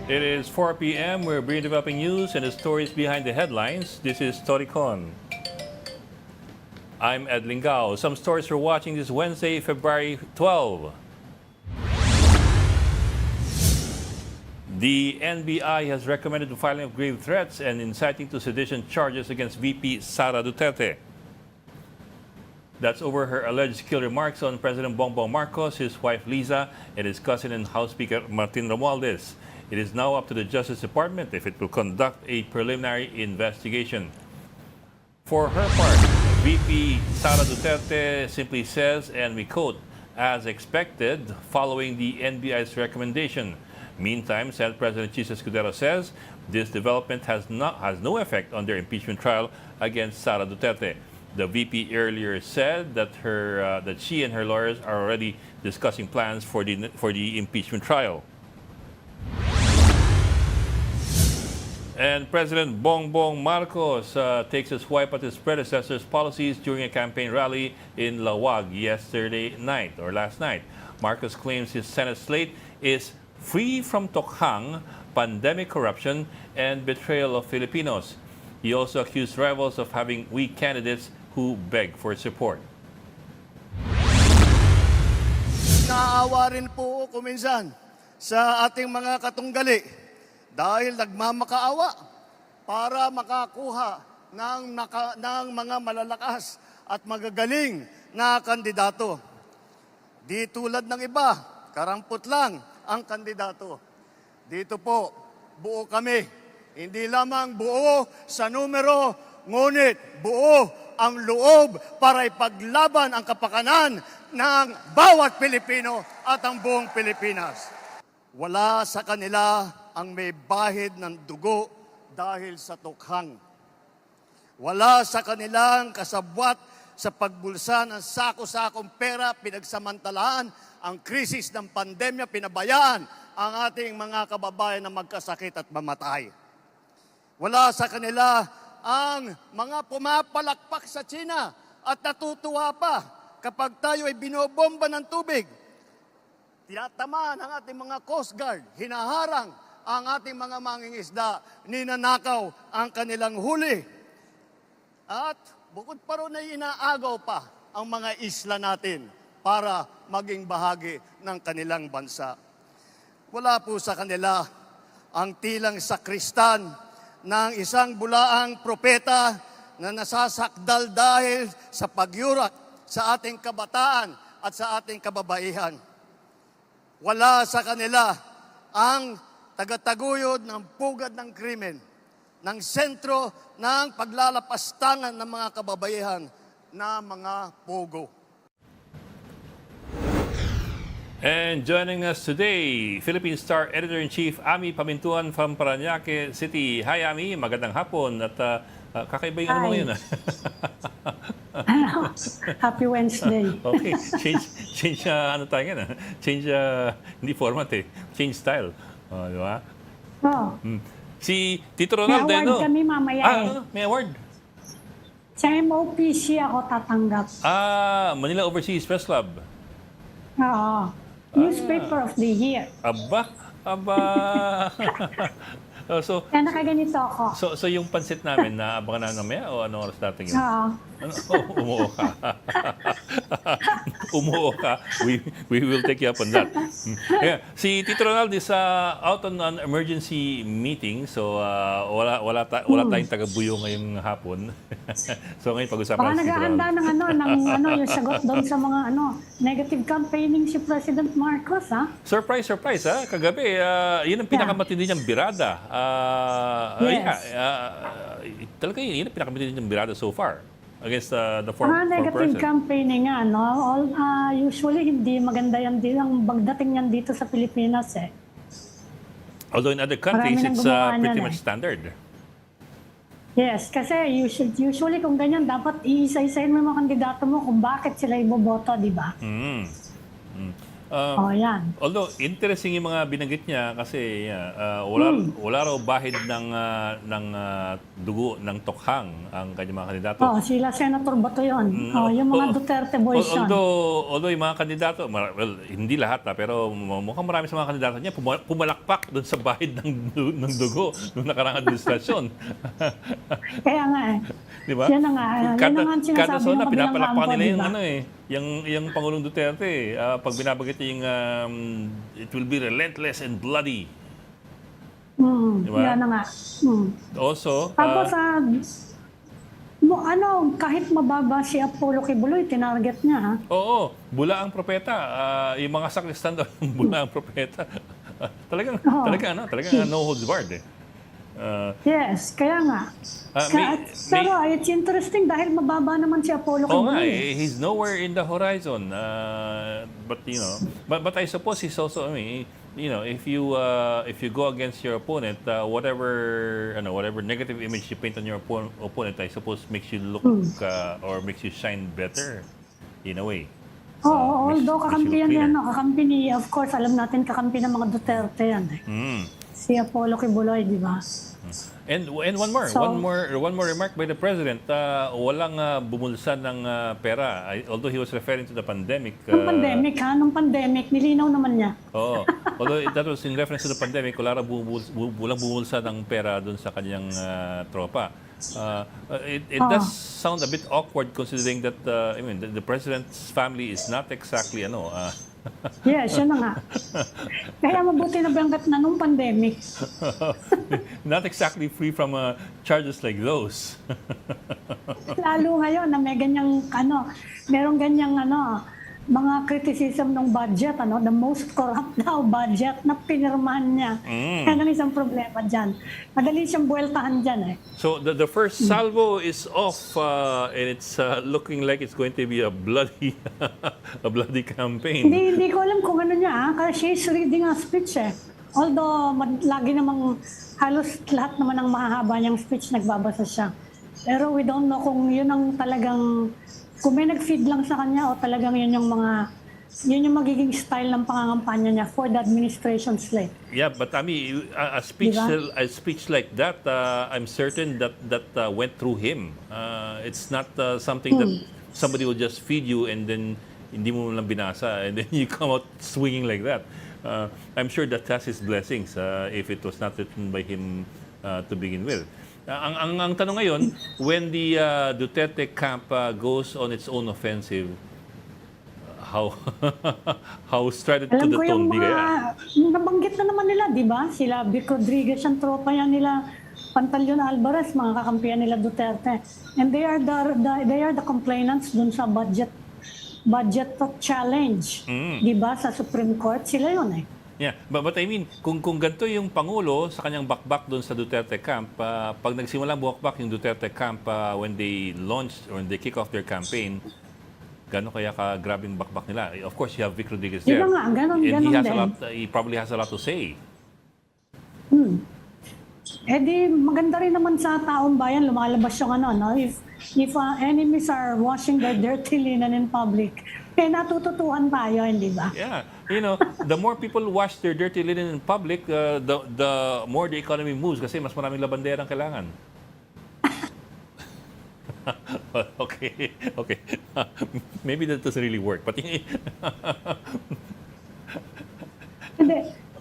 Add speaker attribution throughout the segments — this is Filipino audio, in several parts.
Speaker 1: It is 4 p.m. We're bringing developing news and the stories behind the headlines. This is Storycon. I'm Ed Lingao. Some stories we're watching this Wednesday, February 12. The NBI has recommended the filing of grave threats and inciting to sedition charges against VP Sara Duterte. That's over her alleged skill remarks on President Bongbong Marcos, his wife Liza, and his cousin and House Speaker Martin Romualdez. It is now up to the Justice Department if it will conduct a preliminary investigation. For her part, VP Sara Duterte simply says, and we quote, "as expected, following the NBI's recommendation." Meantime, Senate President Jesus Escudero says this development has no effect on their impeachment trial against Sara Duterte. The VP earlier said that she and her lawyers are already discussing plans for the impeachment trial. And President Bongbong Marcos takes a swipe at his predecessor's policies during a campaign rally in Lawag last night. Marcos claims his Senate slate is free from tokhang, pandemic corruption, and betrayal of Filipinos. He also accused rivals of having weak candidates who beg for support.
Speaker 2: Naawa rin po ako minsan sa ating mga katunggali dahil nagmamakaawa para makakuha ng mga malalakas at magagaling na kandidato. Di tulad ng iba, karampot lang ang kandidato. Dito po, buo kami. Hindi lamang buo sa numero, ngunit buo ang loob para ipaglaban ang kapakanan ng bawat Pilipino at ang buong Pilipinas. Wala sa kanila ang may bahid ng dugo dahil sa tokhang. Wala sa kanilang kasabwat sa pagbulsa ng sako-sakong pera, pinagsamantalaan ang krisis ng pandemya, pinabayaan ang ating mga kababayan na magkasakit at mamatay. Wala sa kanila ang mga pumapalakpak sa China at natutuwa pa kapag tayo ay binobomba ng tubig. Tinatamaan ang ating mga Coast Guard, hinaharang ang ating mga mangingisda, ninanakaw ang kanilang huli. At bukod pa ron ay inaagaw pa ang mga isla natin para maging bahagi ng kanilang bansa. Wala po sa kanila ang tilang sakristan ng isang bulaang propeta na nasasakdal dahil sa pagyurak sa ating kabataan at sa ating kababaihan. Wala sa kanila ang tagataguyod ng pugad ng krimen, ng sentro ng paglalapastangan ng mga kababaihan na mga pogo.
Speaker 1: And joining us today, Philippine Star Editor-in-Chief Ami Pamintuan from Parañaque City. Hi Ami, magandang hapon at kakaiba yung ano mo ngayon.
Speaker 3: Happy Wednesday.
Speaker 1: Okay, change ano tayo ngayon. Change, hindi format eh, change style. Di ba?
Speaker 3: Oh.
Speaker 1: Si Tito Ronald,
Speaker 3: may award kami mamaya
Speaker 1: may award?
Speaker 3: Sa MOPC ako tatanggap.
Speaker 1: Manila Overseas Press Club.
Speaker 3: Oo. Newspaper of the Year.
Speaker 1: Aba. So,
Speaker 3: Kaya nakaganito ako.
Speaker 1: So yung pansit namin na abangan na mamaya o anong oras natin yun?
Speaker 3: Oo.
Speaker 1: Umuo ka. Umuo ka. We will take you up on that. Yeah. Si Tito Ronald is out on an emergency meeting. So wala tayong taga-buyo ngayong hapon. So ngayon pag-usapan
Speaker 3: Baka
Speaker 1: si Tito Ronald.
Speaker 3: naghahanda ng yung sagot doon sa mga negative campaigning si President Marcos, ha?
Speaker 1: Surprise ha. Kagabi, yun ang pinakamatindi niyang birada.
Speaker 3: Yes.
Speaker 1: Talaga yun ang pinakamatindi niyang birada so far against the former
Speaker 3: Negative
Speaker 1: president.
Speaker 3: campaigning nga, no? Usually hindi maganda yan din ang pagdating yan dito sa Pilipinas, eh.
Speaker 1: Although in other countries,
Speaker 3: Marami nang
Speaker 1: it's
Speaker 3: gumawa
Speaker 1: pretty
Speaker 3: niyan,
Speaker 1: much standard.
Speaker 3: Yes, kasi usually kung ganyan, dapat iisa-isahin mo yung mga kandidato mo kung bakit sila iboboto, di ba? Yan.
Speaker 1: Although interesting yung mga binanggit niya kasi wala raw bahid ng dugo ng tokhang ang kanyang mga kandidato.
Speaker 3: Sila Senator Bato yun. Yung mga Duterte boys yun.
Speaker 1: Although yung mga kandidato, well, hindi lahat pero mukhang marami sa mga kandidato niya pumalakpak doon sa bahid ng dugo nung nakarang administrasyon.
Speaker 3: Kaya nga
Speaker 1: Di ba?
Speaker 3: Yan na nga. Yan na nga ang sinasabi
Speaker 1: Kada zona,
Speaker 3: ng kabilang
Speaker 1: pinapalakpakan
Speaker 3: kampo,
Speaker 1: nila yung
Speaker 3: diba?
Speaker 1: yung Pangulong Duterte. Pag binabagit yung it will be relentless and bloody. Diba?
Speaker 3: Yan na nga.
Speaker 1: Also,
Speaker 3: Tapos kahit mababa si Apollo Kibuloy, tinarget niya ha.
Speaker 1: oo, bula ang propeta. Yung mga sakristan daw, bula ang propeta. Talagang no holds barred eh.
Speaker 3: Yes, kaya nga. Pero it's interesting dahil mababa naman si Apollo Kibuloy.
Speaker 1: He's nowhere in the horizon. But I suppose he's also, if you go against your opponent, whatever negative image you paint on your opponent, I suppose makes you look or makes you shine better in a way.
Speaker 3: Although kakampi yan, kakampi ni, of course, alam natin kakampi ng mga Duterte yan. Si Apollo Kibuloy, di ba?
Speaker 1: And one more remark by the president. Walang bumulsa ng pera. Although he was referring to the pandemic.
Speaker 3: Nung pandemic, nilinaw naman niya.
Speaker 1: Although that was in reference to the pandemic, walang bumulsa ng pera doon sa kanyang tropa. It does sound a bit awkward considering that the president's family is not exactly
Speaker 3: Yes, yun na nga. Kaya mabuti na banggit na nung pandemic.
Speaker 1: Not exactly free from charges like those.
Speaker 3: Lalo ngayon na may ganyang merong ganyang mga criticism ng budget, the most corrupt daw budget na pinirmahan niya. Yan ang isang problema dyan. Madali siyang buweltahan dyan eh.
Speaker 1: So the first salvo is off and it's looking like it's going to be a bloody a bloody campaign.
Speaker 3: Hindi ko alam kung ano niya kasi she's reading a speech eh. Although lagi namang halos lahat naman ng mahahaba niyang speech nagbabasa siya. Pero we don't know kung yun ang talagang kung may nag-feed lang sa kanya o talagang yun yung magiging style ng pangangampanya niya for the administration slate.
Speaker 1: Yeah, but a speech like that, I'm certain that went through him. It's not something that somebody will just feed you and then hindi mo lang binasa and then you come out swinging like that. I'm sure that has his blessings if it was not written by him to begin with. Ang tanong ngayon, when the Duterte camp goes on its own offensive, how strident to the tone di kaya?
Speaker 3: Nabanggit na naman nila, di ba? Sila Vic Rodriguez, ang tropa yan nila, Pantaleon Alvarez, mga kakampiyan nila Duterte. And they are the complainants dun sa budget challenge, di ba? Sa Supreme Court, sila yun eh.
Speaker 1: Yeah, but I mean, kung ganito yung Pangulo sa kanyang bakbak doon sa Duterte camp, pag nagsimulang buwakbak yung Duterte camp when they launched or when they kick off their campaign, gano'n kaya ka-grabing bakbak nila? Of course, you have Vic Rodriguez there.
Speaker 3: Nga, ganun
Speaker 1: He probably has a lot to say.
Speaker 3: Di maganda rin naman sa taong bayan, lumalabas yung if enemies are washing their dirty linen in public, natututuhan tayo, hindi ba?
Speaker 1: Yeah. The more people wash their dirty linen in public, the more the economy moves kasi mas maraming labandera ang kailangan. Okay. Maybe that doesn't really work. But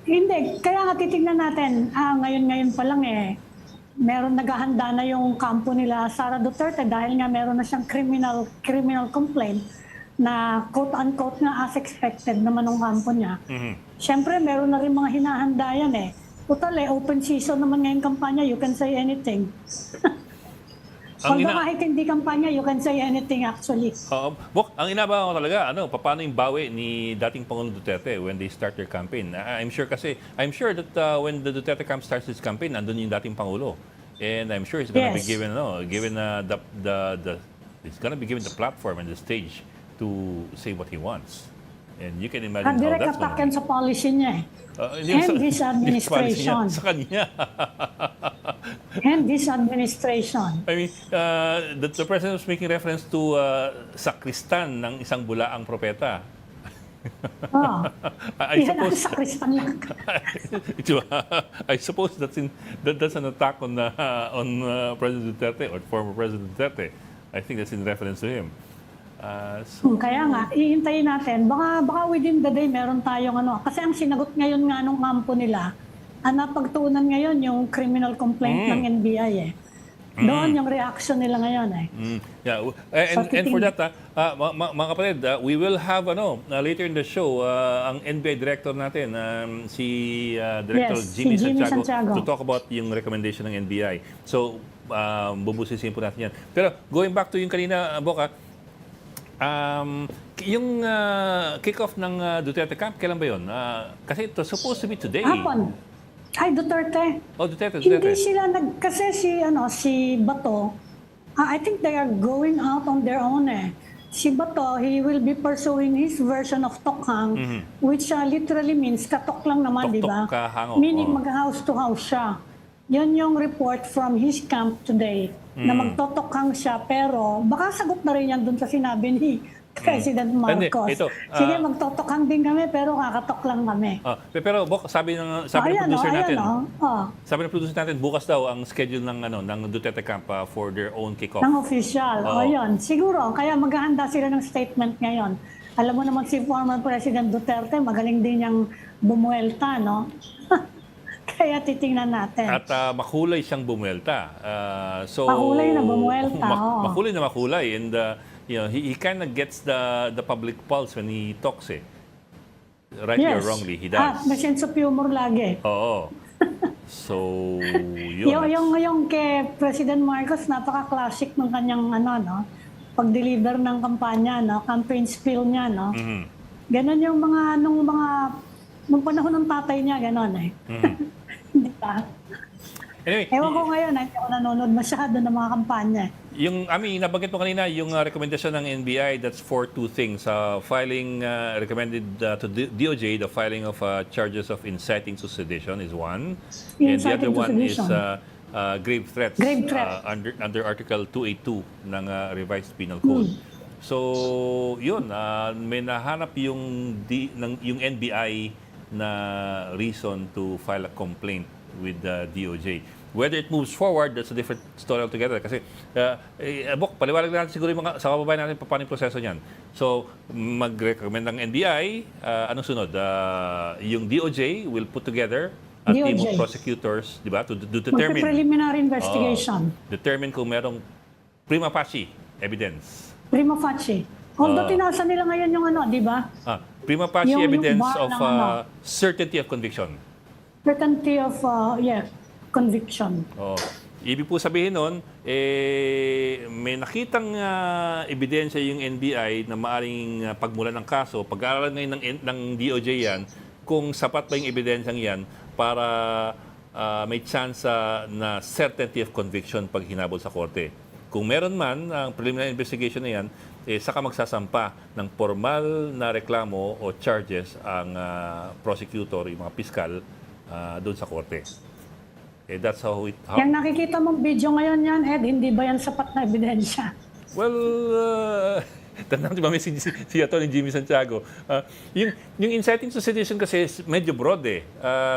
Speaker 3: Hindi. Kaya nga titignan natin, ngayon pa lang meron naghahanda na yung kampo nila Sara Duterte dahil nga meron na siyang criminal complaint na quote-unquote nga as expected naman ng kampo niya. Siyempre, meron na rin mga hinahanda yan Total open season naman ngayong kampanya, you can say anything. Kahit hindi kampanya, you can say anything actually.
Speaker 1: Ang inabahan ko talaga, paano yung bawi ni dating Pangulong Duterte when they start their campaign? I'm sure that when the Duterte camp starts its campaign, nandun yung dating Pangulo. And I'm sure he's going to be given it's going to be given the platform and the stage to say what he wants. And you can imagine how
Speaker 3: direct
Speaker 1: that's
Speaker 3: attack
Speaker 1: going
Speaker 3: yan
Speaker 1: to be.
Speaker 3: sa policy niya And this administration.
Speaker 1: Sa kanya.
Speaker 3: And this administration.
Speaker 1: I mean, the president was making reference to sakristan ng isang bulaang propeta.
Speaker 3: Oh.
Speaker 1: I
Speaker 3: Yan ang
Speaker 1: suppose
Speaker 3: sakristan lang.
Speaker 1: I suppose that's an attack on President Duterte or former President Duterte. I think that's in reference to him.
Speaker 3: Kaya nga, ihintayin natin. Baka within the day meron tayong ano. Kasi ang sinagot ngayon nga nung kampo nila, ang napagtuunan ngayon yung criminal complaint ng NBI eh. Doon yung reaction nila ngayon eh.
Speaker 1: Yeah, and for that, mga kapatid, we will have later in the show ang NBI director natin, si Director
Speaker 3: Yes,
Speaker 1: Jimmy
Speaker 3: si Jimmy
Speaker 1: Santiago,
Speaker 3: Santiago,
Speaker 1: to talk about yung recommendation ng NBI. So, bubusisin po natin yan. Pero going back to yung kanina, Boka, yung kick-off ng Duterte camp, kailan ba yun? Kasi it was supposed to be today.
Speaker 3: Hapon. Ay, Duterte.
Speaker 1: Oh, Duterte.
Speaker 3: Hindi sila kasi si Bato, I think they are going out on their own eh. Si Bato, he will be pursuing his version of tokhang, which literally means katok lang naman, di ba?
Speaker 1: Tok, kahango.
Speaker 3: Meaning mag-house to house siya. Yun yung report from his camp today, na magtotokhang siya, pero baka sagot na rin yan dun sa sinabi ni President Marcos.
Speaker 1: Ito,
Speaker 3: Sige, magtotokhang din kami, pero kakatok lang kami.
Speaker 1: Pero Bok, sabi ng producer natin, sabi ng producer natin, bukas daw ang schedule ng Duterte camp for their own kickoff.
Speaker 3: Ng official. Yun. Siguro, kaya maghahanda sila ng statement ngayon. Alam mo naman si former President Duterte, magaling din niyang bumuelta, no? Kaya titingnan natin.
Speaker 1: At makulay siyang bumuelta.
Speaker 3: Makulay na bumuelta,
Speaker 1: Makulay na makulay. And he kind of gets the public pulse when he talks eh. Rightly or wrongly, he does.
Speaker 3: May sense of humor lagi.
Speaker 1: Oo. So, yun.
Speaker 3: Yung kay President Marcos, napaka-classic ng kanyang pag-deliver ng kampanya, campaign spiel niya, no? Ganon yung nung panahon ng tatay niya, ganon eh. Hindi ba?
Speaker 1: Anyway,
Speaker 3: Ewan ko ngayon, hindi ako nanonood masyado ng mga kampanya.
Speaker 1: Yung, nabanggit mo kanina, yung rekomendasyon ng NBI, that's for two things. Recommended to DOJ, the filing of charges of inciting to sedition is one. And the other one is grave threats.
Speaker 3: Grave threat.
Speaker 1: Under Article 282 ng Revised Penal Code. So, yun, may nahanap yung NBI na reason to file a complaint with the DOJ. Whether it moves forward, that's a different story altogether. Kasi, Bok, paliwanag natin siguro sa kababayan natin paano yung proseso niyan. So, mag-recommend ng NBI, anong sunod? Yung DOJ will put together a team of prosecutors, di ba? To determine...
Speaker 3: Preliminary investigation.
Speaker 1: Determine kung merong prima facie evidence.
Speaker 3: Prima facie. Although tinasa nila ngayon yung di ba?
Speaker 1: Prima facie evidence of
Speaker 3: ng
Speaker 1: certainty of conviction.
Speaker 3: Certainty of, conviction.
Speaker 1: Ibig po sabihin nun, may nakitang ebidensya yung NBI na maaring pagmulan ng kaso. Pag-aaralan ngayon ng DOJ yan, kung sapat ba yung ebidensyang yan para may chance na certainty of conviction pag hinabol sa korte. Kung meron man ang preliminary investigation na yan, saka magsasampa ng formal na reklamo o charges ang prosecutor, yung mga piskal, doon sa korte. That's how it...
Speaker 3: Yung nakikita mong video ngayon yan, Ed, hindi ba yan sapat na ebidensya?
Speaker 1: Well, tandaan di ba may si Atty. Jimmy Santiago. Yung inciting to sedition kasi medyo broad eh.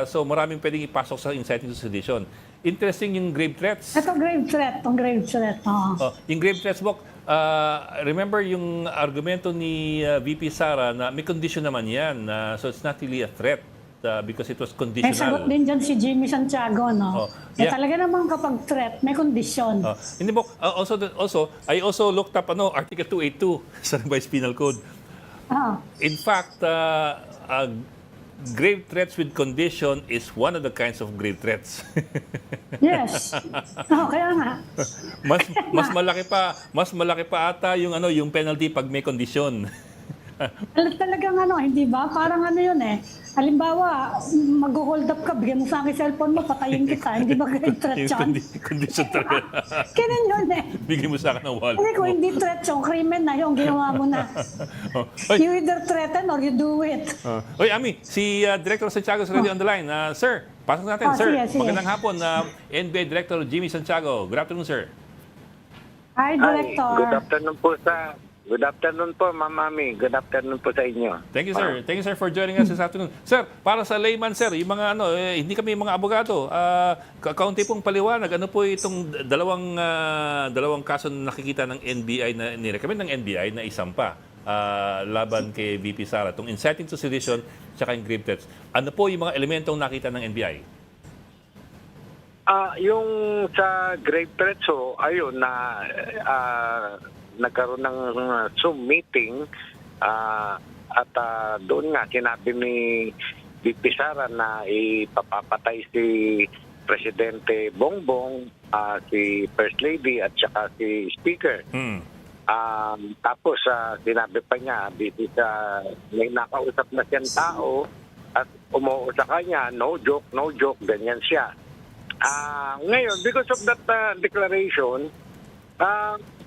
Speaker 1: So maraming pwedeng ipasok sa inciting to sedition. Interesting yung grave threats.
Speaker 3: Ito grave threat,
Speaker 1: Yung grave threats, Bok, remember yung argumento ni VP Sara na may condition naman yan. So it's not really a threat. Because it was conditional.
Speaker 3: Sagot din dyan si Jimmy Santiago, no? Talaga naman kapag threat, may kondisyon.
Speaker 1: Hindi po, I also looked up Article 282 sa Revised Penal Code. In fact, grave threats with condition is one of the kinds of grave threats.
Speaker 3: Yes. Kaya nga.
Speaker 1: Mas malaki pa ata yung penalty pag may kondisyon.
Speaker 3: Talagang hindi ba? Parang yun eh. Halimbawa, mag-hold up ka, bigyan mo sa akin cellphone mo, patayin kita. Hindi ba grave threat yun?
Speaker 1: Condition talaga.
Speaker 3: Ganun yun eh.
Speaker 1: Bigyan mo sa akin ng wallet.
Speaker 3: Kasi kung hindi threat yung krimen na yung ginawa mo na. You either threaten or you do it.
Speaker 1: Oy, Ami, si Director Santiago is already on the line. Sir, pasok natin. Sir,
Speaker 3: sige.
Speaker 1: magandang hapon. NBI Director Jimmy Santiago. Good afternoon, sir.
Speaker 3: Hi, Director.
Speaker 4: Good afternoon po sa Good afternoon po, Ma'am Mami. Good afternoon po sa inyo.
Speaker 1: Thank you, sir. Thank you, sir, for joining us this afternoon. Sir, para sa layman, sir, yung mga hindi kami mga abogado. Kaunti pong paliwanag. Ano po itong dalawang kaso na nakikita ng NBI na nirecommend ng NBI na isampa laban kay VP Sara, itong inciting to sedition tsaka yung grave threats. Ano po yung mga elementong nakita ng NBI?
Speaker 4: Yung sa grave threats, ayun na nagkaroon ng Zoom meeting at doon nga sinabi ni VP Sara na ipapapatay si Presidente Bongbong, si First Lady at saka si Speaker. Tapos sinabi pa niya, may nakausap na siyang tao at umuo sa kanya, no joke, ganyan siya. Ngayon, because of that declaration,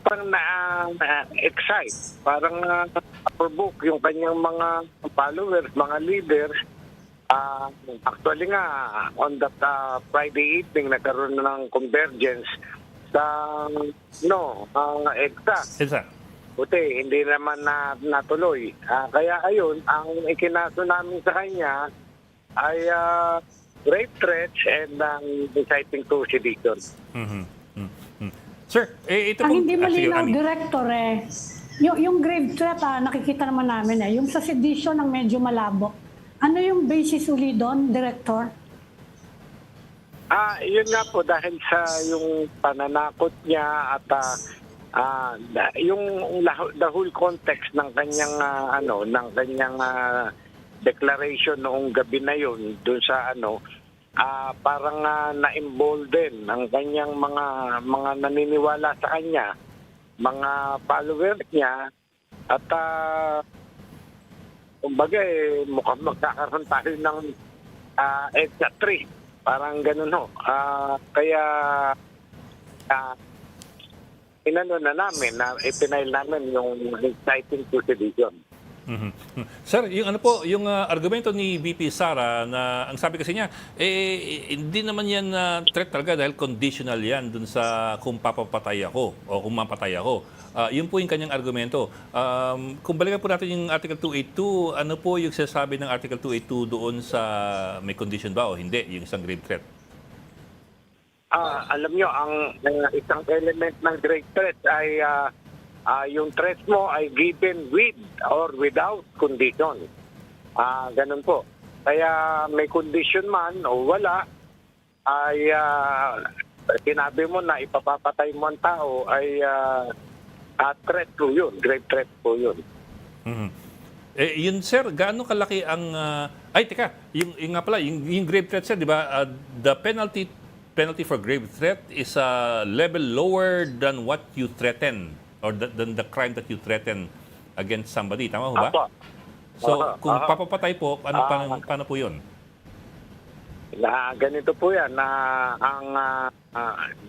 Speaker 4: parang na-excite, parang provoke yung kanyang mga followers, mga leaders. Actually nga, on that Friday evening, nagkaroon ng convergence sa EDSA. Buti, hindi naman natuloy. Kaya ayun, ang ikinaso namin sa kanya ay grave threats and inciting to sedition.
Speaker 1: Sir, ito
Speaker 3: Ang
Speaker 1: pong...
Speaker 3: hindi malinaw,
Speaker 1: Ami.
Speaker 3: Director, yung grave threat, nakikita naman namin yung sa sedition ang medyo malabo. Ano yung basis uli doon, Director?
Speaker 4: Yun nga po, dahil sa yung pananakot niya at yung the whole context ng kanyang declaration noong gabi na yun doon sa parang na-embolden ang kanyang mga naniniwala sa kanya, mga followers niya at kumbaga mukhang magkakaroon tayo ng EDSA 3, parang ganun ho. Kaya inano na namin, ipinail namin yung inciting to sedition.
Speaker 1: Sir, yung argumento ni VP Sara na ang sabi kasi niya, hindi naman yan threat talaga dahil conditional yan dun sa kung papapatay ako o kung mapatay ako. Yun po yung kanyang argumento. Kung balikan po natin yung Article 282, ano po yung sinasabi ng Article 282 doon sa may condition ba o hindi, yung isang grave threat?
Speaker 4: Alam nyo, ang isang element ng grave threat ay yung threat mo ay given with or without condition. Ganun po. Kaya may condition man o wala, ay sinabi mo na ipapapatay mo ang tao ay threat po yun, grave threat po yun.
Speaker 1: Yun sir, gaano kalaki ang... yung nga pala, yung grave threat sir, di ba, the penalty for grave threat is a level lower than what you threaten or than the crime that you threaten against somebody. Tama ho ba? So, kung papapatay po, paano po yun?
Speaker 4: Ganito po yan,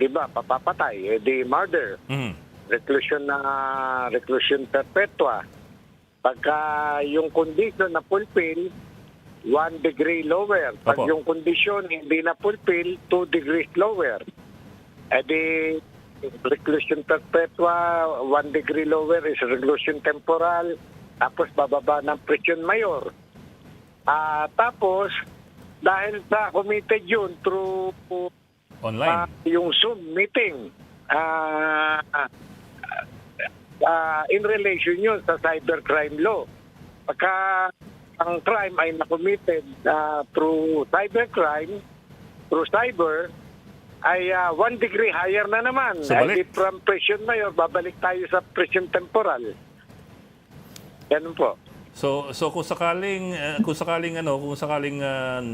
Speaker 4: di ba, papapatay, di murder, reclusion perpetua. Pagka yung condition na fulfill, 1 degree lower. Pag yung condition hindi na fulfill, 2 degrees lower. Di reclusion perpetua, 1 degree lower is reclusion temporal, tapos bababa ng prison mayor. Tapos, dahil sa committed yun through
Speaker 1: online,
Speaker 4: yung Zoom meeting, in relation yun sa cybercrime law. Pagka ang crime ay na-committed through cybercrime, through cyber, ay 1 degree higher na naman.
Speaker 1: So, balik.
Speaker 4: From prison mayor, babalik tayo sa prison temporal. Ganun po.
Speaker 1: So kung sakaling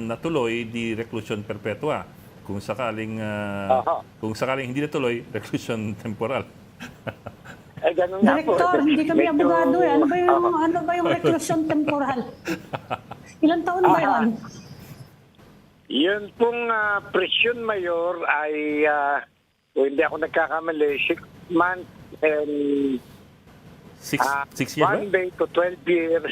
Speaker 1: natuloy di reclusion perpetua, kung sakaling hindi natuloy, reclusion temporal.
Speaker 4: Ganun nga po.
Speaker 3: Director, hindi kami abogado Ano ba yung reclusion temporal? Ilang taon ba yun?
Speaker 4: Yun pong prison mayor ay, kung hindi ako nagkakamali, 6 months and
Speaker 1: 6 years ba?
Speaker 4: 1 day to 12 years.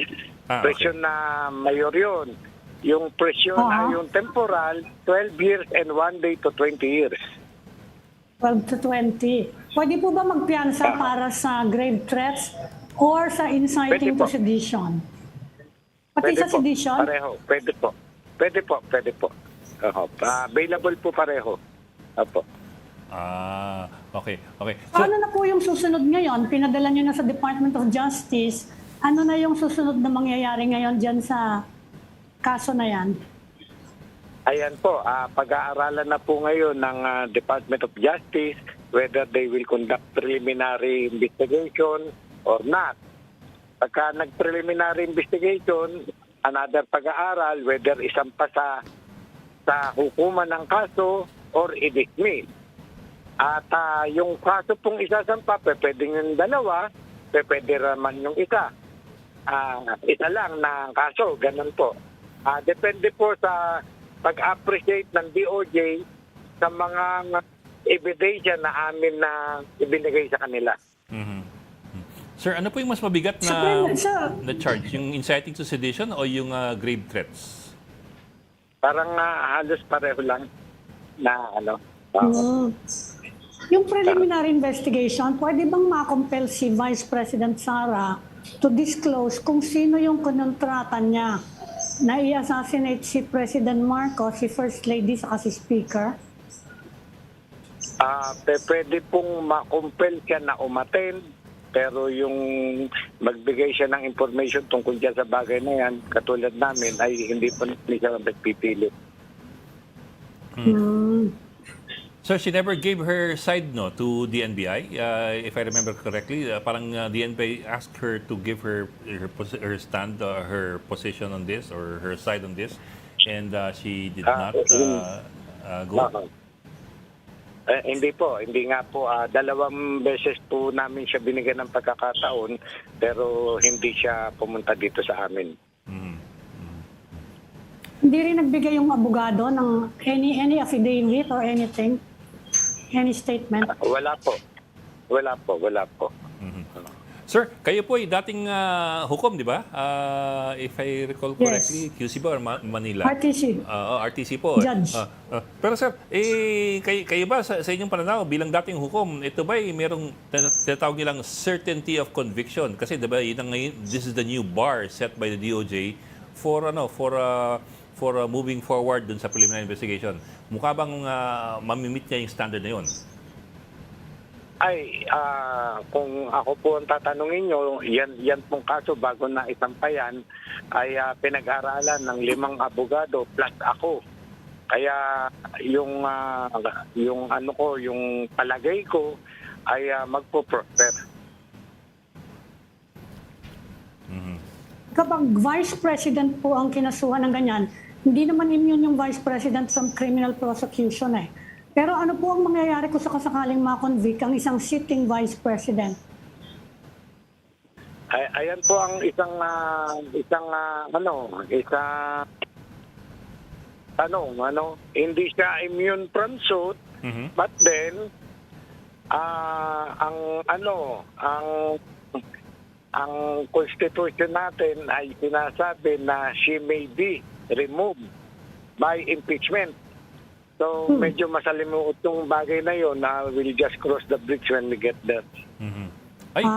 Speaker 4: Prison na mayor yun. Yung prison ay yung temporal, 12 years and 1 day to 20 years.
Speaker 3: 12 to 20. Pwede po ba magpiyansa para sa grave threats or sa inciting
Speaker 4: Pwede po.
Speaker 3: to sedition? Pati
Speaker 4: Pwede
Speaker 3: sa
Speaker 4: po.
Speaker 3: sedition?
Speaker 4: Pareho. Pwede po. Pwede po. Pwede po. Oho. Available po pareho. Opo.
Speaker 1: Okay, okay.
Speaker 3: So, ano na po yung susunod ngayon? Pinadala nyo na sa Department of Justice. Ano na yung susunod na mangyayari ngayon dyan sa kaso na yan?
Speaker 4: Ayan po, pag-aaralan na po ngayon ng Department of Justice whether they will conduct preliminary investigation or not. Pagka nag-preliminary investigation, another pag-aaral whether isampa sa hukuman ng kaso or i-dismiss. At yung kaso pong isasampa, pwedeng yung dalawa, pwede naman yung isa. Isa lang na kaso, ganun po. Depende po sa pag-appreciate ng DOJ sa mga ebidensya na amin na ibinigay sa kanila.
Speaker 1: Sir, ano po yung mas mabigat na charge? Yung inciting to sedition o yung grave threats?
Speaker 4: Parang halos pareho lang na ano.
Speaker 3: Yung preliminary investigation, pwede bang makompel si Vice President Sara to disclose kung sino yung konontrata niya na i-assassinate si President Marcos, si First Lady, saka si Speaker?
Speaker 4: Pwede pong makumpel siya na umattend, pero yung magbigay siya ng information tungkol dyan sa bagay na yan, katulad namin, ay hindi po siya magpipili.
Speaker 1: So she never gave her side to the NBI, if I remember correctly. Parang the NBI asked her to give her stand, her position on this or her side on this, and she did not go.
Speaker 4: Hindi po, hindi nga po. 2 beses po namin siya binigyan ng pagkakataon, pero hindi siya pumunta dito sa amin.
Speaker 3: Hindi rin nagbigay yung abogado ng any affidavit or anything? Any statement?
Speaker 4: Wala po. Wala po.
Speaker 1: Sir, kayo po ay dating hukom, di ba? If I recall correctly, QC ba or Manila?
Speaker 3: RTC.
Speaker 1: RTC po.
Speaker 3: Judge.
Speaker 1: Pero sir, kayo ba sa inyong pananaw bilang dating hukom, ito ba ay merong tinatawag nilang certainty of conviction? Kasi di ba, this is the new bar set by the DOJ for moving forward dun sa preliminary investigation. Mukha bang mamimit niya yung standard na yun?
Speaker 4: Ay, kung ako po ang tatanungin nyo, yan pong kaso bago na isampayan ay pinag-aralan ng 5 abogado plus ako. Kaya yung palagay ko ay magpo-prosper.
Speaker 3: Kapag Vice President po ang kinasuhan ng ganyan, hindi naman immune yung Vice President from criminal prosecution eh. Pero ano po ang mangyayari kung sakasakaling ma-convict ang isang sitting Vice President?
Speaker 4: Ayan po ang isang tanong, hindi siya immune from suit, but then ang constitution natin ay sinasabi na she may be removed by impeachment. So, medyo masalimuot yung bagay na yun na we'll just cross the bridge when we get there.
Speaker 1: Ay,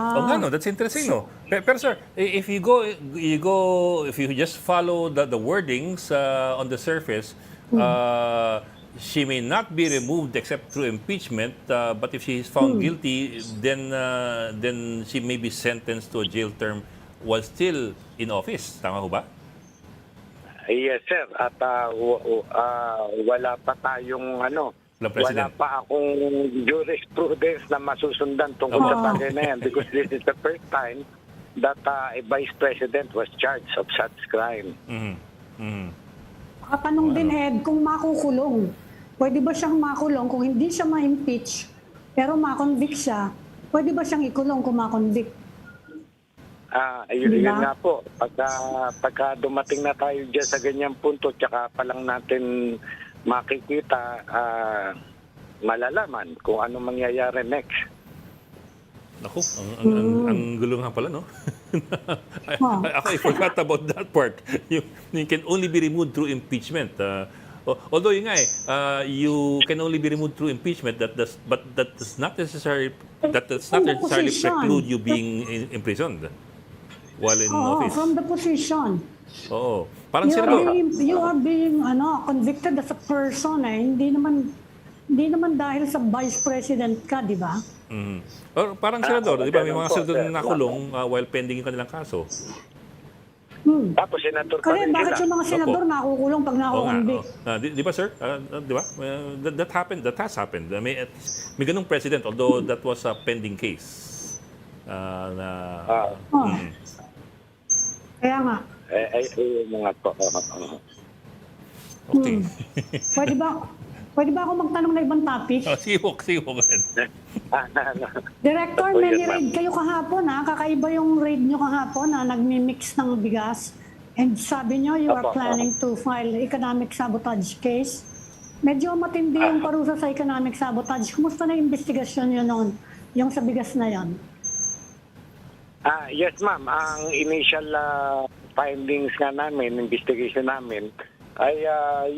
Speaker 1: that's interesting, no? Pero sir, if you just follow the wordings on the surface, she may not be removed except through impeachment, but if she is found guilty, then she may be sentenced to a jail term while still in office. Tama ho ba?
Speaker 4: Yes, sir. At wala pa tayong wala pa akong jurisprudence na masusundan tungkol sa bagay na yan because this is the first time that a vice president was charged of such crime.
Speaker 3: Katanong din, Ed, kung makukulong, pwede ba siyang makulong kung hindi siya ma-impeach, pero ma-convict siya, pwede ba siyang ikulong kung ma-convict?
Speaker 4: Yun nga po. Pagka dumating na tayo dyan sa ganyang punto, tsaka pa lang natin makikita, malalaman kung ano mangyayari next.
Speaker 1: Naku, ang gulo nga pala, no? I forgot about that part. You can only be removed through impeachment. Although yun nga you can only be removed through impeachment, but that does not necessarily that does
Speaker 3: From
Speaker 1: not
Speaker 3: the
Speaker 1: necessarily
Speaker 3: position.
Speaker 1: preclude you being imprisoned while in
Speaker 3: Oo,
Speaker 1: office.
Speaker 3: from the position.
Speaker 1: Oo. Parang senador.
Speaker 3: You are being convicted as a person eh. Hindi naman dahil sa vice president ka, di ba?
Speaker 1: Mhm. Or parang senador, di ba? May
Speaker 4: ganun
Speaker 1: mga
Speaker 4: po,
Speaker 1: senador
Speaker 4: sir.
Speaker 1: na nakulong while pending yung kanilang kaso.
Speaker 4: Tapos senator pa
Speaker 3: Kasi
Speaker 4: rin
Speaker 3: bakit
Speaker 4: sila.
Speaker 3: yung mga senador nakukulong pag
Speaker 1: Oo nga.
Speaker 3: nakukonvict?
Speaker 1: Di ba, sir? Di ba? That happened. That has happened. May ganung president, although that was a pending case. Na,
Speaker 3: Oh. Kaya nga.
Speaker 4: Mga po.
Speaker 1: okay.
Speaker 3: Pwede ba ako magtanong na ibang topic?
Speaker 1: Sige po.
Speaker 3: Director,
Speaker 4: Opo,
Speaker 3: may
Speaker 4: yes, ma'am.
Speaker 3: raid kayo kahapon ha. Kakaiba yung raid nyo kahapon na nagmi-mix ng bigas. And sabi nyo, you are
Speaker 4: Opo.
Speaker 3: planning to file economic sabotage case. Medyo matindi yung parusa sa economic sabotage. Kumusta na yung investigasyon nyo noon? Yung sa bigas na yon?
Speaker 4: Yes, ma'am. Ang initial findings nga namin, investigation namin, ay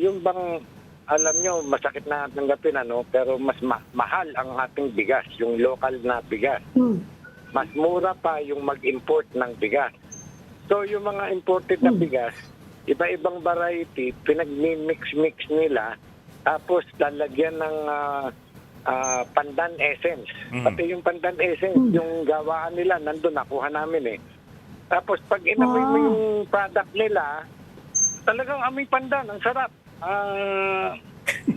Speaker 4: yung bang, alam nyo, masakit na tanggapin, pero mas mahal ang ating bigas, yung local na bigas. Mas mura pa yung mag-import ng bigas. So, yung mga imported na bigas, iba-ibang variety, pinag-mix nila, tapos lalagyan ng pandan essence. Pati yung pandan essence, yung gawaan nila, nandun, nakuha namin eh. Tapos pag inamoy mo yung product nila, talagang amoy pandan, ang sarap.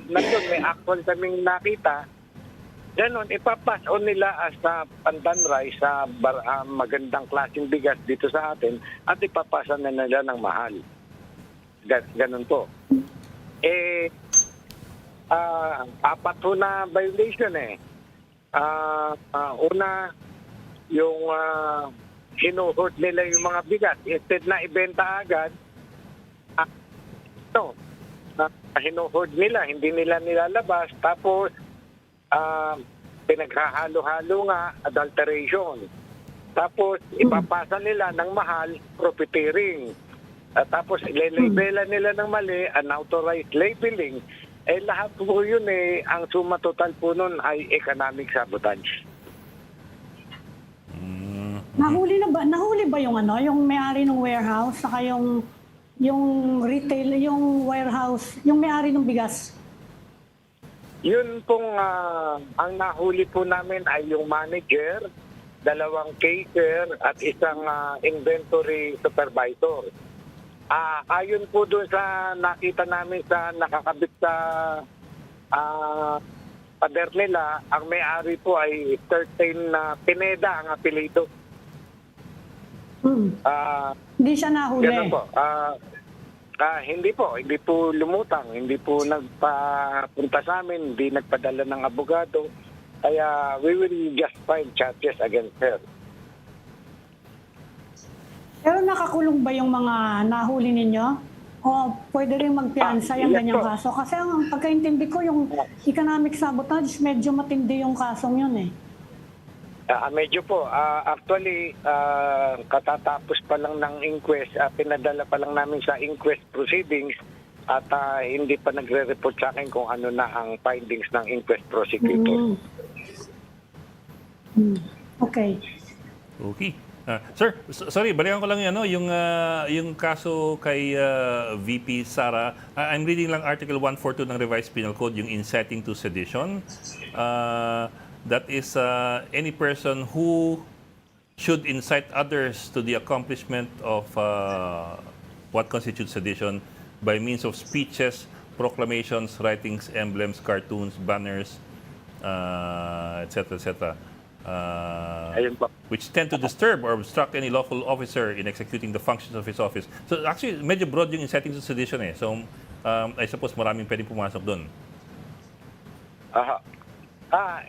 Speaker 4: Nandun, may actual kaming nakita. Ganon, ipapass on nila as pandan rice sa magandang klaseng bigas dito sa atin at ipapasan na nila ng mahal. Ganon po. Apat ho na violation eh. Una, yung hinuhod nila yung mga bigas. Instead na ibenta agad, hinuhod nila, hindi nila nilalabas. Tapos, pinaghahalo-halo nga, adulteration. Tapos, ipapasa nila ng mahal, profiteering. Tapos, ilalabelan nila ng mali, unauthorized labeling. Lahat po yun ang suma total po nun ay economic sabotage.
Speaker 3: Nahuli ba yung yung may-ari ng warehouse saka yung retail, yung warehouse, yung may-ari ng bigas?
Speaker 4: Yun pong ang nahuli po namin ay yung manager, 2 caser at isang inventory supervisor. Ayon po doon sa nakita namin sa nakakabit sa pader nila, ang may-ari po ay certain Pineda ang apelido.
Speaker 3: Hindi siya nahuli.
Speaker 4: Ganun po. Hindi po lumutang, hindi po nagpapunta sa amin, hindi nagpadala ng abogado. Kaya we will just file charges against her.
Speaker 3: Pero nakakulong ba yung mga nahuli ninyo? O pwede rin magpiansa yung
Speaker 4: yes
Speaker 3: ganyang
Speaker 4: po.
Speaker 3: kaso? Kasi ang pagkaintindi ko, yung economic sabotage, medyo matindi yung kasong yun eh.
Speaker 4: Medyo po. Actually, katatapos pa lang ng inquest, pinadala pa lang namin sa inquest proceedings at hindi pa nagre-report sa akin kung ano na ang findings ng inquest prosecutor.
Speaker 3: Okay.
Speaker 1: Okay. Sir, sorry, balikan ko lang yung kaso kay VP Sara. I'm reading lang Article 142 ng Revised Penal Code, yung inciting to sedition. That is any person who should incite others to the accomplishment of what constitutes sedition by means of speeches, proclamations, writings, emblems, cartoons, banners, etc., etc.,
Speaker 4: Ayun po.
Speaker 1: which tend to disturb or obstruct any lawful officer in executing the functions of his office. So actually, medyo broad yung inciting to sedition eh. So I suppose maraming pwedeng pumasok doon.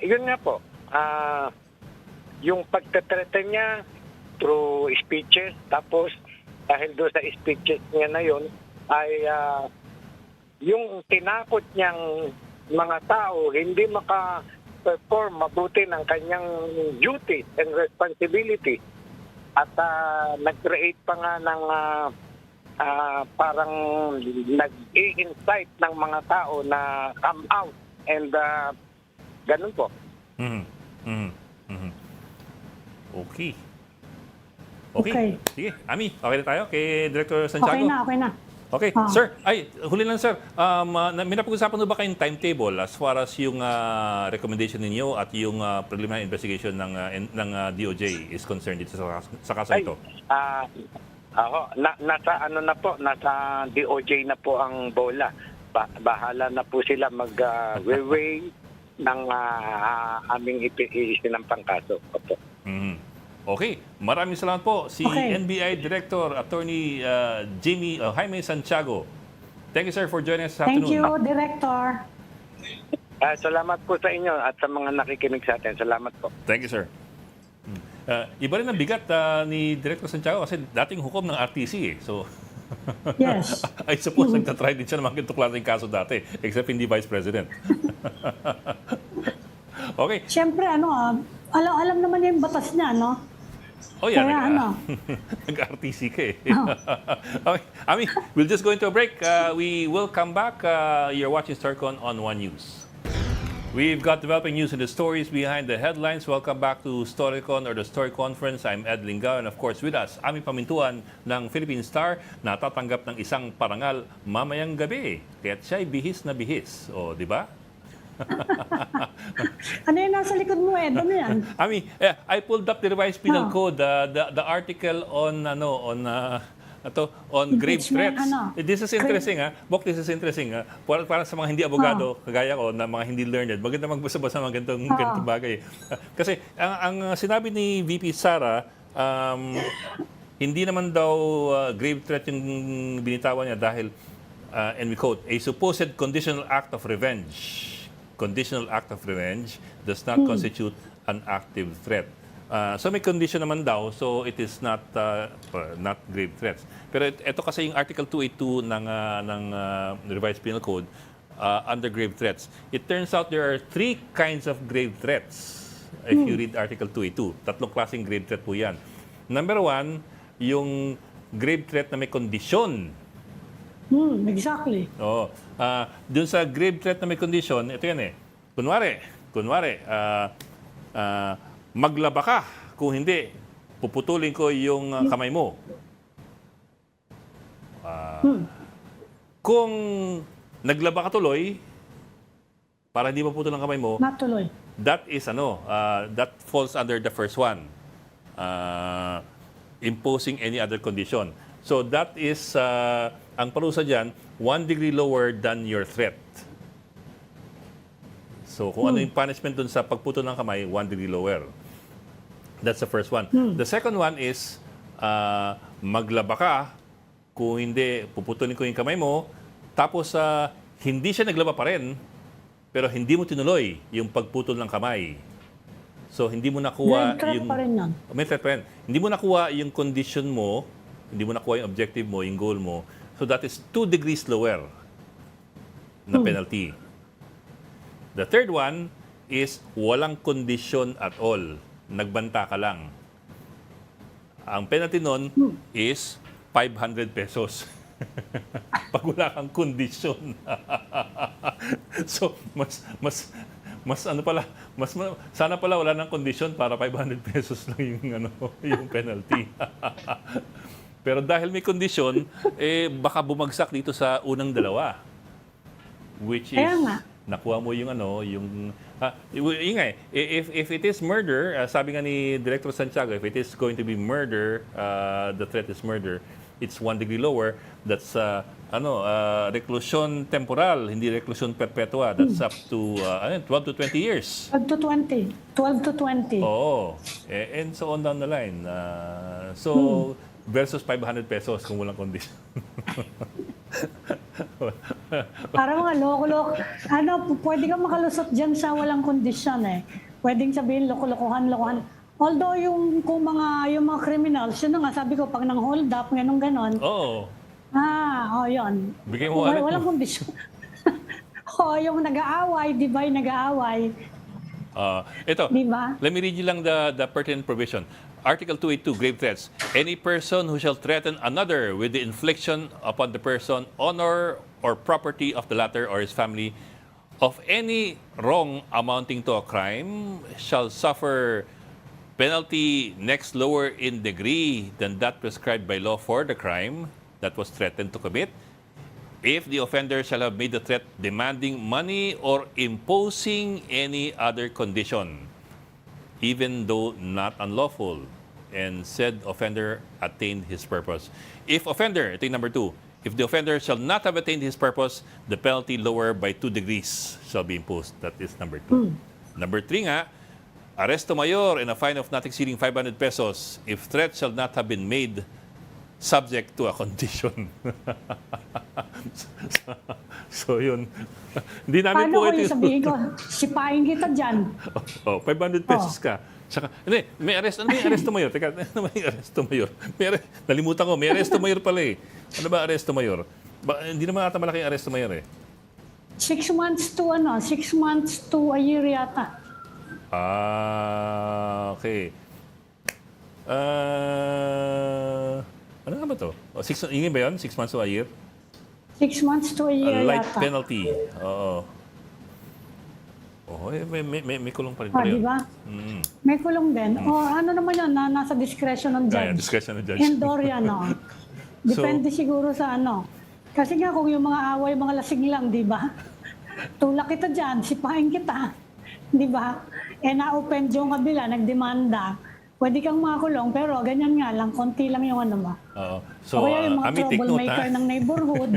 Speaker 4: Yun nga po. Yung pagtatreten niya through speeches, tapos dahil doon sa speeches niya na yun, ay yung tinakot niyang mga tao hindi maka-perform mabuti ng kanyang duties and responsibility. At nag-create pa nga ng parang nag-i-incite ng mga tao na come out and ganun po.
Speaker 1: Okay. Okay.
Speaker 3: Okay.
Speaker 1: Sige, Ami, okay na tayo kay Director Santiago?
Speaker 3: Okay na.
Speaker 1: Okay,
Speaker 3: Ah.
Speaker 1: sir. Ay, huli lang, sir. May napag-usapan mo ba kayong timetable as far as yung recommendation ninyo at yung preliminary investigation ng DOJ is concerned dito sa kaso ito?
Speaker 4: Nasa ano na po, nasa DOJ na po ang bola. Bahala na po sila mag-weigh ng aming isinampang kaso. Opo.
Speaker 1: Mhm. Okay, maraming salamat po si
Speaker 3: Okay.
Speaker 1: NBI Director Attorney Jaime Santiago. Thank you, sir, for joining us this
Speaker 3: Thank
Speaker 1: afternoon.
Speaker 3: you, Director.
Speaker 4: Salamat po sa inyo at sa mga nakikinig sa atin. Salamat po.
Speaker 1: Thank you, sir. Iba rin ang bigat ni Director Santiago kasi dating hukom ng RTC eh. So,
Speaker 3: Yes.
Speaker 1: I suppose nagtatry din siya ng mga ganitong klaseng kaso dati, except hindi Vice President. Okay.
Speaker 3: Siyempre, alam naman niya yung batas niya, no?
Speaker 1: Oh yeah,
Speaker 3: Kaya
Speaker 1: nag-RTC ka eh. Okay. Ami, we'll just go into a break. We will come back. You're watching Storycon on One News. We've got developing news and the stories behind the headlines. Welcome back to Storycon or the Story Conference. I'm Ed Lingao and of course with us, Ami Pamintuan ng Philippine Star na tatanggap ng isang parangal mamayang gabi. Kaya't siya'y bihis na bihis. O, di ba?
Speaker 3: Ano yung nasa likod mo, Ed? Ano yan?
Speaker 1: Ami, I pulled up the revised penal code, the article on grave
Speaker 3: Impeachment,
Speaker 1: threats. This is interesting, ha? Bok, this is interesting, ha? Para sa mga hindi abogado, kagaya ko, na mga hindi learned, maganda magbasa-basa mga ganitong bagay. Kasi ang sinabi ni VP Sara, hindi naman daw grave threat yung binitawan niya dahil, and we quote, a supposed conditional act of revenge. Conditional act of revenge does not constitute an active threat. So may condition naman daw, so it is not grave threats. Pero ito kasi yung Article 282 ng Revised Penal Code under grave threats. It turns out there are 3 kinds of grave threats. If you read Article 282, 3 klaseng grave threat po yan. Number 1, yung grave threat na may kondisyon.
Speaker 3: Exactly.
Speaker 1: Oo. Dun sa grave threat na may condition, ito yan eh. Kunwari, maglaba ka. Kung hindi, puputulin ko yung kamay mo. Kung naglaba ka tuloy, para hindi maputol ang kamay mo,
Speaker 3: Natuloy.
Speaker 1: that is that falls under the first one. Imposing any other condition. So that is, ang parusa dyan, 1 degree lower than your threat. So kung ano yung punishment dun sa pagputol ng kamay, 1 degree lower. That's the first one. The second one is, maglaba ka, kung hindi, puputulin ko yung kamay mo, tapos hindi siya naglaba pa rin, pero hindi mo tinuloy yung pagputol ng kamay. So hindi mo nakuha
Speaker 3: May threat pa rin yan.
Speaker 1: May threat pa rin. Hindi mo nakuha yung condition mo, hindi mo nakuha yung objective mo, yung goal mo. So that is 2 degrees lower na penalty. The third one is walang condition at all. Nagbanta ka lang. Ang penalty nun is 500 pesos. Pag wala kang kondisyon. So, sana pala wala nang kondisyon para 500 pesos lang yung penalty. Pero dahil may kondisyon, baka bumagsak dito sa unang dalawa. Which is, nakuha mo yung if it is murder, sabi nga ni Director Santiago, if it is going to be murder, the threat is murder, it's 1 degree lower. That's reclusion temporal, hindi reclusion perpetua. That's up to 12 to 20 years.
Speaker 3: 12 to 20.
Speaker 1: Oo. And so on down the line. Versus 500 pesos kung walang kondisyon.
Speaker 3: Para mga loko-loko. Pwede kang makalusot dyan sa walang kondisyon eh. Pwedeng sabihin loko-lokohan. Although yung mga criminals, yun na nga sabi ko, pag nang hold up, ganon.
Speaker 1: Oo.
Speaker 3: Yun.
Speaker 1: Bigay mo alit
Speaker 3: Walang
Speaker 1: mo.
Speaker 3: kondisyon. Yung nag-aaway, di ba yung nag-aaway?
Speaker 1: Ito,
Speaker 3: Diba?
Speaker 1: let me read you lang the pertinent provision. Article 282, grave threats. Any person who shall threaten another with the infliction upon the person, honor, or property of the latter or his family of any wrong amounting to a crime shall suffer penalty next lower in degree than that prescribed by law for the crime that was threatened to commit if the offender shall have made the threat demanding money or imposing any other condition, even though not unlawful, and said offender attained his purpose. If offender, ito yung number 2, if the offender shall not have attained his purpose, the penalty lower by 2 degrees shall be imposed. That is number 2. Number 3 nga, Arresto mayor and a fine of not exceeding 500 pesos if threat shall not have been made subject to a condition. so yun. Hindi namin
Speaker 3: Paano
Speaker 1: po
Speaker 3: ko yung sabihin ko, sipahin kita dyan.
Speaker 1: 500 pesos ka. Saka, hindi, may arresto. Ano ba yung arresto mayor? Teka, ano ba yung arresto mayor? Nalimutan ko, may arresto mayor pala eh. Ano ba arresto mayor? Hindi naman ata malaking arresto mayor eh.
Speaker 3: 6 months to 6 months to a year yata.
Speaker 1: Okay. Ano nga ba ito? Ingin ba yun? 6 months to a year?
Speaker 3: 6 months to a year
Speaker 1: A light
Speaker 3: yata.
Speaker 1: penalty. Oo. May kulong pa rin
Speaker 3: Di ba? May kulong din. O ano naman yan, nasa discretion ng judge.
Speaker 1: Discretion ng judge.
Speaker 3: Indoor yan, no? Depende siguro sa ano. Kasi nga kung yung mga away, mga lasing lang, di ba? Tulak kita dyan, sipahin kita. Di ba? Na-open yung kabila, nagdemanda. Pwede kang makulong, pero ganyan nga lang, konti lang yung ano mo.
Speaker 1: Oo.
Speaker 3: So, kaya yung mga troublemaker ng neighborhood,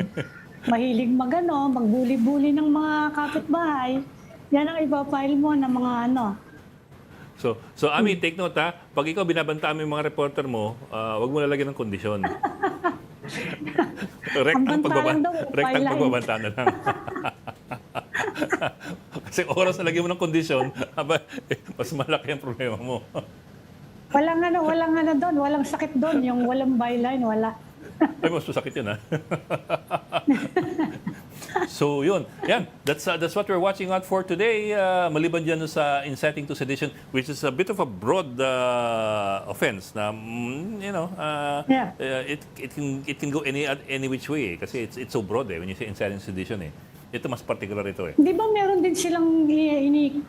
Speaker 3: mahilig magbuli-buli ng mga kapitbahay, yan ang ipapile mo ng mga ano.
Speaker 1: So Ami, take note ha. Pag ikaw binabanta mo yung mga reporter mo, wag mo lalagyan ng kondisyon. Rektang pagbabanta na lang. Kasi oras na lagyan mo ng kondisyon, mas malaki ang problema mo.
Speaker 3: Walang ano doon, walang sakit doon, yung walang byline, wala.
Speaker 1: Ay, mas masakit yun ha. So yun, yan. That's what we're watching out for today. Maliban dyan sa inciting to sedition, which is a bit of a broad offense. Na it can go any which way. Kasi it's so broad when you say inciting to sedition eh. Ito mas particular ito eh.
Speaker 3: Di ba meron din silang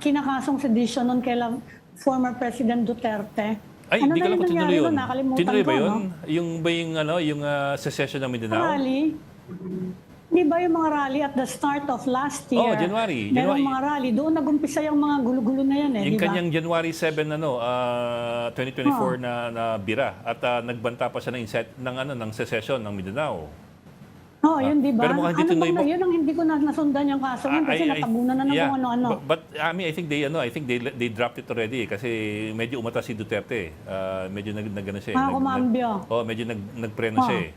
Speaker 3: kinakasong sedition nun kay former President Duterte?
Speaker 1: Ay, hindi ko lang kung tinuloy yun. Tinuloy ba yun?
Speaker 3: No?
Speaker 1: Yung secession ng Mindanao?
Speaker 3: Rally. Di ba yung mga rally at the start of last year?
Speaker 1: Oh, January.
Speaker 3: Merong mga rally. Doon nag-umpisa yung mga gulo-gulo na yan eh,
Speaker 1: Yung
Speaker 3: di ba?
Speaker 1: kanyang January 7, 2024 na bira. At nagbanta pa siya ng secession ng Mindanao.
Speaker 3: Yun di ba?
Speaker 1: Pero mukhang dito
Speaker 3: Yun ang hindi ko nasundan yung kaso yun kasi natabunan na ng kung ano-ano.
Speaker 1: But I mean, I think they dropped it already kasi medyo umata si Duterte. Medyo nagano siya.
Speaker 3: Kumambyo.
Speaker 1: Medyo nagpreno siya eh.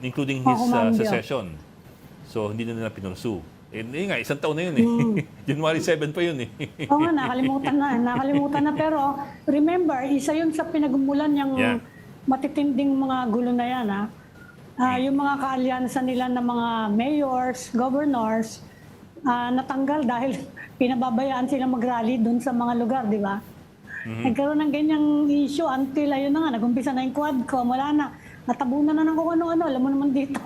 Speaker 1: Including his secession. So hindi na nila pinursu. Nga, isang taon na yun eh. January 7 pa yun eh.
Speaker 3: Oo nga, nakalimutan na. Pero remember, isa yun sa pinagumulan yung matitinding mga gulo na yan ha. Yung mga kaalyansa nila ng mga mayors, governors, natanggal dahil pinababayaan sila mag-rally dun sa mga lugar, di ba? Nagkaroon ng ganyang issue until ayun na nga, nag-umpisa na yung Quadcom, wala na. Natabunan na ng kung ano-ano, alam mo naman dito.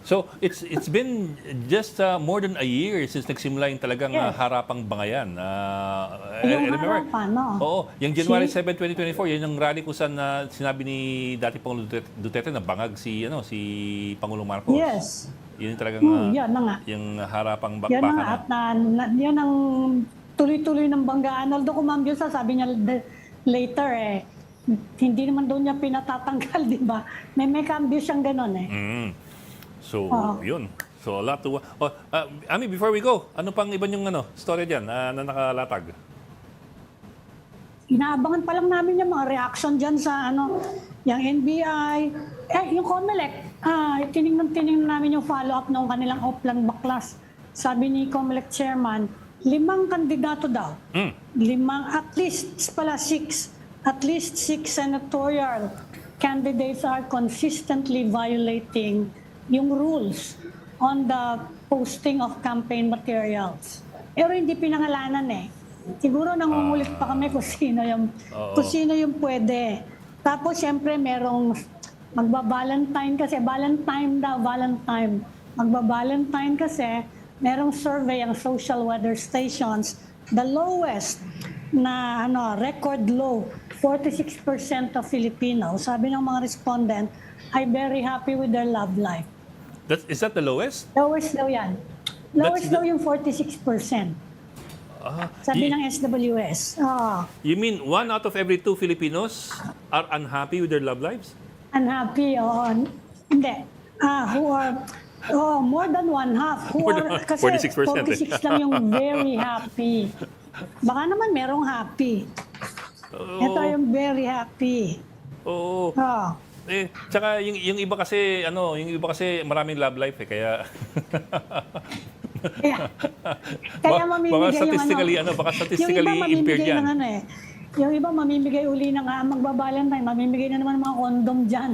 Speaker 1: So, it's been just more than a year since nagsimula yung talagang harapang bangayan.
Speaker 3: Yung harapan, no?
Speaker 1: Oo, yung January 7, 2024, yan yung rally kung saan sinabi ni dati Pangulong Duterte na bangag si Pangulong Marcos.
Speaker 3: Yes.
Speaker 1: Yun yung talagang
Speaker 3: yan na nga.
Speaker 1: yung harapang
Speaker 3: Yan na nga,
Speaker 1: bakana.
Speaker 3: at yan ang tuloy-tuloy ng banggaan. Although kumambyo sabi niya later hindi naman doon niya pinatatanggal, di ba? May cambio siyang gano'n eh.
Speaker 1: So, yun. So, a lot to... Ami, before we go, ano pang iba yung story dyan na nakalatag?
Speaker 3: Inaabangan pa lang namin yung mga reaction dyan sa yung NBI. Yung COMELEC, tinignan namin yung follow-up ng kanilang Oplan Baklas. Sabi ni COMELEC chairman, 5 kandidato daw. 5, at least 6 senatorial candidates are consistently violating yung rules on the posting of campaign materials. Pero hindi pinangalanan eh. Siguro nangungulit pa kami kung sino yung pwede. Tapos siyempre merong magba-Valentine kasi, magba-Valentine kasi, merong survey ang social weather stations, the lowest na record low 46% of Filipinos, sabi ng mga respondent, ay very happy with their love life.
Speaker 1: Is that the lowest?
Speaker 3: Lowest daw yan. Lowest daw yung 46%. Sabi ng SWS.
Speaker 1: You mean 1 out of every 2 Filipinos are unhappy with their love lives?
Speaker 3: Unhappy, hindi. More than one half. Kasi
Speaker 1: 46%.
Speaker 3: 46 lang yung very happy. Baka naman merong happy. Ito yung very happy.
Speaker 1: Oo. Tsaka yung iba kasi maraming love life kaya
Speaker 3: kaya mamimigay
Speaker 1: baka statistically impaired yan.
Speaker 3: Yung iba mamimigay uli ng magbabalentine, mamimigay na naman ng mga kondom dyan.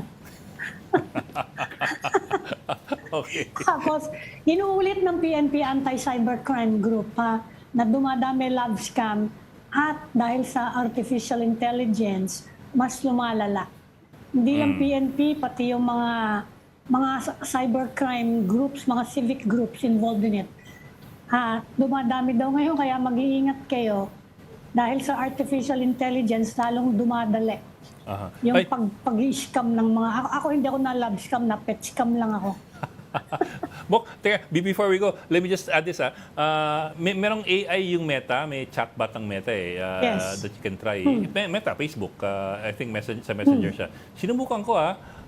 Speaker 1: Okay.
Speaker 3: Tapos, inuulit ng PNP Anti-Cybercrime Group na dumadami love scam at dahil sa artificial intelligence, mas lumalala. Hindi lang PNP, pati yung mga cybercrime groups, mga civic groups involved in it. Dumadami daw ngayon, kaya mag-iingat kayo dahil sa artificial intelligence, lalong dumadali. Yung pag-scam ng mga... Ako hindi ako na love scam, na pet scam lang ako.
Speaker 1: Bok, teka, before we go, let me just add this. Merong AI yung Meta, may chatbot ang Meta
Speaker 3: Yes.
Speaker 1: that you can try. Meta, Facebook, I think sa Messenger siya. Sinubukan ko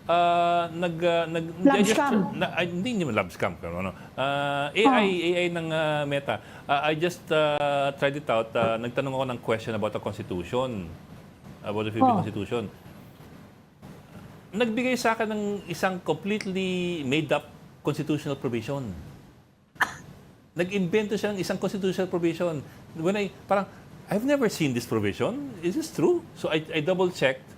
Speaker 3: Love scam.
Speaker 1: Hindi naman love scam. AI ng Meta. I just tried it out. Nagtanong ako ng question about the Constitution. About the Philippine Constitution. Nagbigay sa akin ng isang completely made-up constitutional provision. Nag-invento siya ng isang constitutional provision. I've never seen this provision. Is this true? So I double-checked.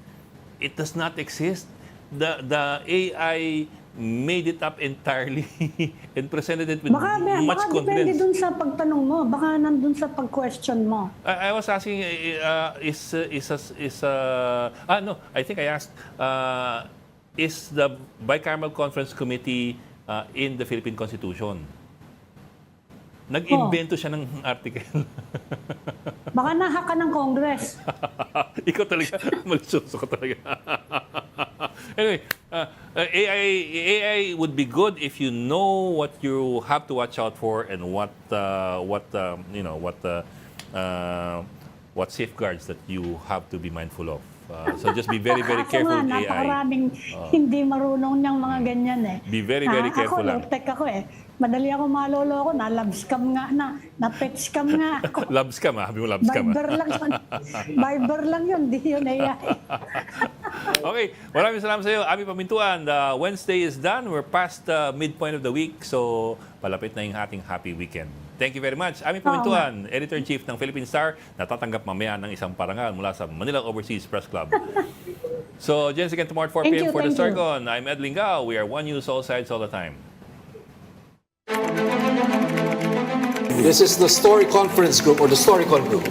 Speaker 1: It does not exist. The AI made it up entirely and presented it with much confidence.
Speaker 3: Baka depende dun sa pagtanong mo. Baka nandun sa pag-question mo.
Speaker 1: I was asking, I think I asked, is the Bicameral Conference Committee in the Philippine Constitution? Nag-invento siya ng article.
Speaker 3: Baka nahaka ng Congress.
Speaker 1: Ikaw talaga, malisuso ka talaga. Anyway, AI would be good if you know what you have to watch out for and what safeguards that you have to be mindful of. So just be very, very careful with AI.
Speaker 3: Napakaraming hindi marunong niyang mga ganyan eh.
Speaker 1: Be very, very careful lang.
Speaker 3: Ako, low-tech ako eh. Madali ako maloloko, na love scam nga na pet scam nga ako.
Speaker 1: Love scam, habi mo love scam.
Speaker 3: Viber lang yun. Viber lang yun, di yun AI.
Speaker 1: Okay, maraming salamat sa iyo, Ami Pamintuan. The Wednesday is done. We're past the midpoint of the week, so palapit na yung ating happy weekend. Thank you very much. Ami Pamintuan, Editor-in-Chief ng Philippine Star, natatanggap mamaya ng isang parangal mula sa Manila Overseas Press Club. So, join us again tomorrow at 4 p.m. for the Storycon. I'm Ed Lingao. We are One News, all sides, all the time.
Speaker 5: This is the Story Conference Group or the Storycon Group.